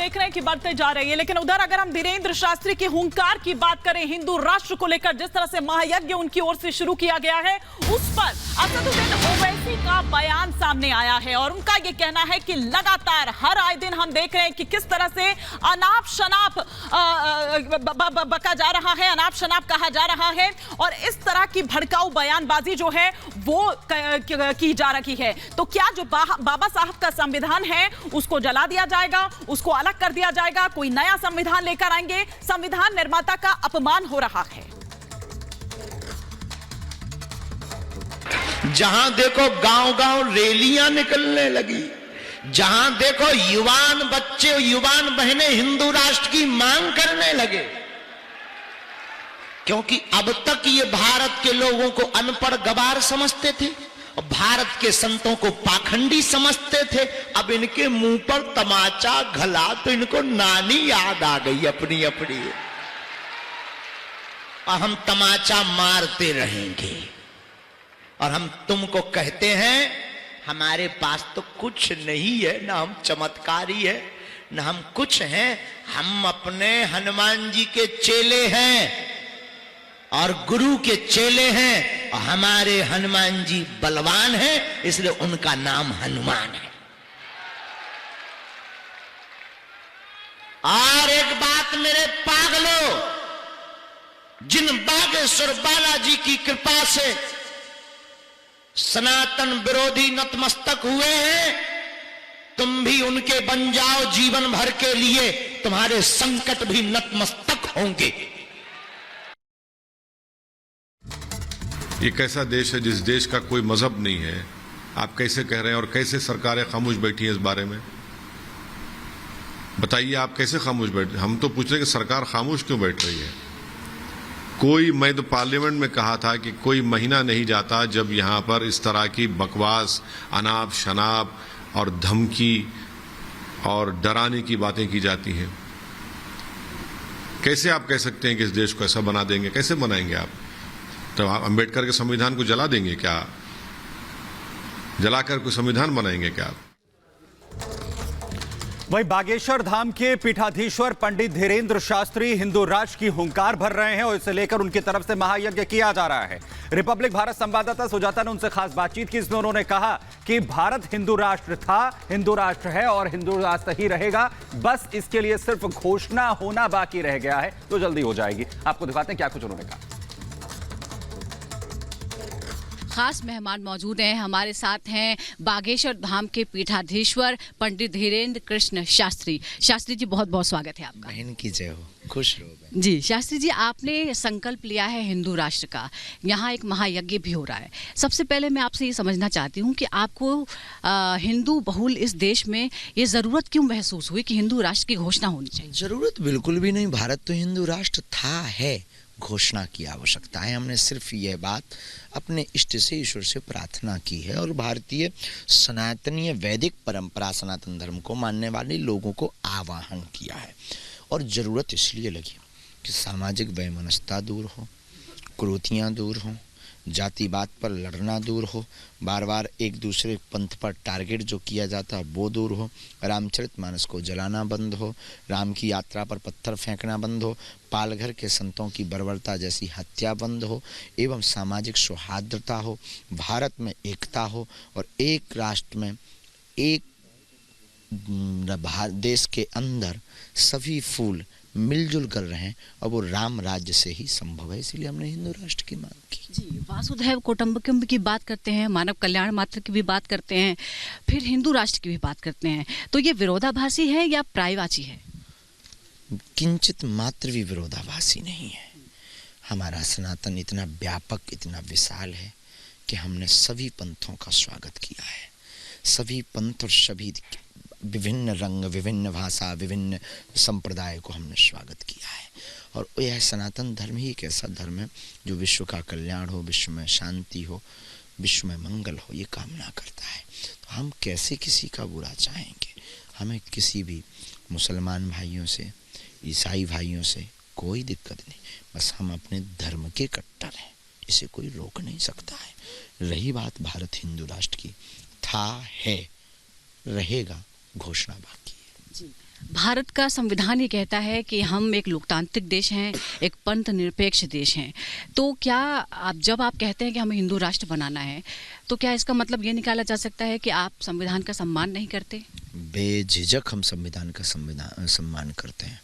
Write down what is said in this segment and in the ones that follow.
देख रहे हैं कि बढ़ते जा रही है। लेकिन उधर अगर हम धीरेन्द्र शास्त्री के हुंकार की बात करें, हिंदू राष्ट्र को लेकर जिस तरह से महायज्ञ उनकी ओर से शुरू किया गया है, उस पर असदुद्दीन ओवैसी का बयान सामने आया है और उनका यह कहना है कि लगातार हर आए दिन हम देख रहे हैं कि किस तरह से अनाप शनाप बका जा रहा है, अनाप शनाप कहा जा रहा है और इस तरह की भड़काऊ बयानबाजी जो है वो की जा रही है। तो क्या जो बाबा साहब का संविधान है उसको जला दिया जाएगा, उसको अलग कर दिया जाएगा, कोई नया संविधान लेकर आएंगे? संविधान निर्माता का अपमान हो रहा है। जहां देखो गांव-गांव रैलियां निकलने लगी, जहां देखो युवान बच्चे युवान बहनें हिंदू राष्ट्र की मांग करने लगे, क्योंकि अब तक ये भारत के लोगों को अनपढ़ गवार समझते थे और भारत के संतों को पाखंडी समझते थे। अब इनके मुंह पर तमाचा घला तो इनको नानी याद आ गई अपनी अपनी, और हम तमाचा मारते रहेंगे। और हम तुमको कहते हैं हमारे पास तो कुछ नहीं है, ना हम चमत्कारी है ना हम कुछ हैं, हम अपने हनुमान जी के चेले हैं और गुरु के चेले हैं और हमारे हनुमान जी बलवान हैं, इसलिए उनका नाम हनुमान है। और एक बात मेरे पागलों, जिन बागेश्वर बालाजी की कृपा से सनातन विरोधी नतमस्तक हुए हैं, तुम भी उनके बन जाओ जीवन भर के लिए, तुम्हारे संकट भी नतमस्तक होंगे। ये कैसा देश है जिस देश का कोई मजहब नहीं है? आप कैसे कह रहे हैं? और कैसे सरकारें खामोश बैठी हैं इस बारे में? बताइए, आप कैसे खामोश बैठ? हम तो पूछ रहे हैं कि सरकार खामोश क्यों बैठ रही है? मैं तो पार्लियामेंट में कहा था कि कोई महीना नहीं जाता जब यहाँ पर इस तरह की बकवास, अनाप शनाप और धमकी और डराने की बातें की जाती हैं। कैसे आप कह सकते हैं कि इस देश को ऐसा बना देंगे? कैसे बनाएंगे आप? तो आप अम्बेडकर के संविधान को जला देंगे क्या? जलाकर कोई संविधान बनाएंगे क्या आप? वहीं बागेश्वर धाम के पीठाधीश्वर पंडित धीरेन्द्र शास्त्री हिंदू राष्ट्र की हुंकार भर रहे हैं और इसे लेकर उनकी तरफ से महायज्ञ किया जा रहा है। रिपब्लिक भारत संवाददाता सुजाता ने उनसे खास बातचीत की, इसमें उन्होंने कहा कि भारत हिंदू राष्ट्र था, हिंदू राष्ट्र है और हिंदू राष्ट्र ही रहेगा, बस इसके लिए सिर्फ घोषणा होना बाकी रह गया है, तो जल्दी हो जाएगी। आपको दिखाते हैं क्या कुछ उन्होंने कहा। खास मेहमान मौजूद हैं, हमारे साथ हैं बागेश्वर धाम के पीठाधीश्वर पंडित धीरेन्द्र कृष्ण शास्त्री। शास्त्री जी, बहुत बहुत स्वागत है आपका। बहन की जय हो, खुश रहो बहन। जी शास्त्री जी, आपने संकल्प लिया है हिंदू राष्ट्र का, यहाँ एक महायज्ञ भी हो रहा है। सबसे पहले मैं आपसे ये समझना चाहती हूँ कि आपको हिंदू बहुल इस देश में ये ज़रूरत क्यों महसूस हुई कि हिंदू राष्ट्र की घोषणा होनी चाहिए? ज़रूरत बिल्कुल भी नहीं, भारत तो हिंदू राष्ट्र था, है, घोषणा की आवश्यकता है। हमने सिर्फ यह बात अपने इष्ट से, ईश्वर से प्रार्थना की है और भारतीय सनातनीय वैदिक परंपरा, सनातन धर्म को मानने वाले लोगों को आवाहन किया है। और ज़रूरत इसलिए लगी कि सामाजिक वैमनस्यता दूर हो, कुरीतियाँ दूर हों, जातिवाद पर लड़ना दूर हो, बार बार एक दूसरे पंथ पर टारगेट जो किया जाता है वो दूर हो, रामचरितमानस को जलाना बंद हो, राम की यात्रा पर पत्थर फेंकना बंद हो, पालघर के संतों की बर्बरता जैसी हत्या बंद हो, एवं सामाजिक सौहार्दता हो, भारत में एकता हो और एक राष्ट्र में एक देश के अंदर सभी फूल मिलजुल कर रहे हैं और वो राम राज्य से ही संभव है। इसलिए हमने हिंदू राष्ट्र की मांग की। जी, वासुधैव कुटुंबकम की बात करते हैं, मानव कल्याण मात्र की भी बात करते हैं, फिर हिंदू राष्ट्र की भी बात करते हैं, तो ये विरोधाभासी है या पर्यायवाची है? किंचित मात्र भी विरोधाभासी नहीं है। हमारा सनातन इतना व्यापक, इतना विशाल है कि हमने सभी पंथों का स्वागत किया है। सभी पंथ और सभी विभिन्न रंग, विभिन्न भाषा, विभिन्न संप्रदाय को हमने स्वागत किया है। और यह सनातन धर्म ही एक ऐसा धर्म है जो विश्व का कल्याण हो, विश्व में शांति हो, विश्व में मंगल हो, ये कामना करता है। तो हम कैसे किसी का बुरा चाहेंगे? हमें किसी भी मुसलमान भाइयों से, ईसाई भाइयों से कोई दिक्कत नहीं, बस हम अपने धर्म के कट्टर हैं, इसे कोई रोक नहीं सकता है। रही बात भारत हिंदू राष्ट्र की, था, है, रहेगा, घोषणा बाकी है। जी, भारत का संविधान ये कहता है कि हम एक लोकतांत्रिक देश हैं, एक पंथ निरपेक्ष देश हैं। तो क्या जब आप कहते हैं कि हमें हिंदू राष्ट्र बनाना है, तो क्या इसका मतलब ये निकाला जा सकता है कि आप संविधान का सम्मान नहीं करते? बेझिझक हम संविधान का सम्मान करते हैं,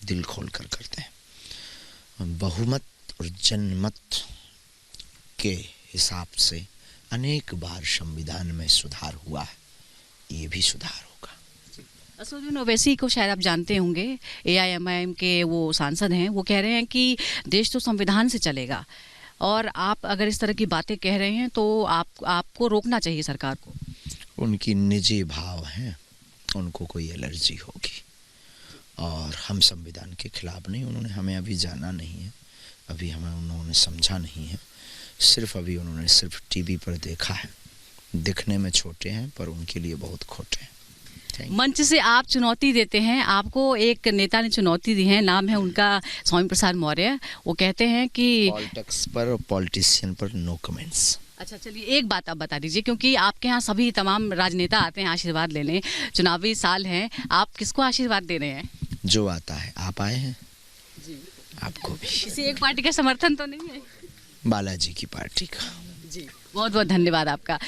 दिल खोल कर करते हैं। बहुमत और जनमत के हिसाब से अनेक बार संविधान में सुधार हुआ है, ये भी सुधार होगा। असदुद्दीन ओवैसी को शायद आप जानते होंगे, AIMIM के वो सांसद हैं। वो कह रहे हैं कि देश तो संविधान से चलेगा, और आप अगर इस तरह की बातें कह रहे हैं तो आपको रोकना चाहिए सरकार को। उनकी निजी भाव हैं, उनको कोई एलर्जी होगी, और हम संविधान के खिलाफ नहीं। उन्होंने हमें अभी जाना नहीं है, अभी हमें उन्होंने समझा नहीं है, सिर्फ अभी उन्होंने सिर्फ टीवी पर देखा है। दिखने में छोटे हैं पर उनके लिए बहुत खोटे हैं। मंच से आप चुनौती देते हैं, आपको एक नेता ने चुनौती दी है, नाम है उनका स्वामी प्रसाद मौर्य। वो कहते हैं कि पॉलिटिक्स पर और पॉलिटिशियन पर नो कमेंट्स। अच्छा, चलिए एक बात आप बता दीजिए, क्योंकि आपके यहाँ सभी तमाम राजनेता आते हैं आशीर्वाद लेने, चुनावी साल हैं, आप किसको आशीर्वाद दे रहे हैं? जो आता है। आप आए हैं जी, आपको भी। किसी एक पार्टी का समर्थन तो नहीं है? बालाजी की पार्टी का। जी, बहुत बहुत धन्यवाद आपका।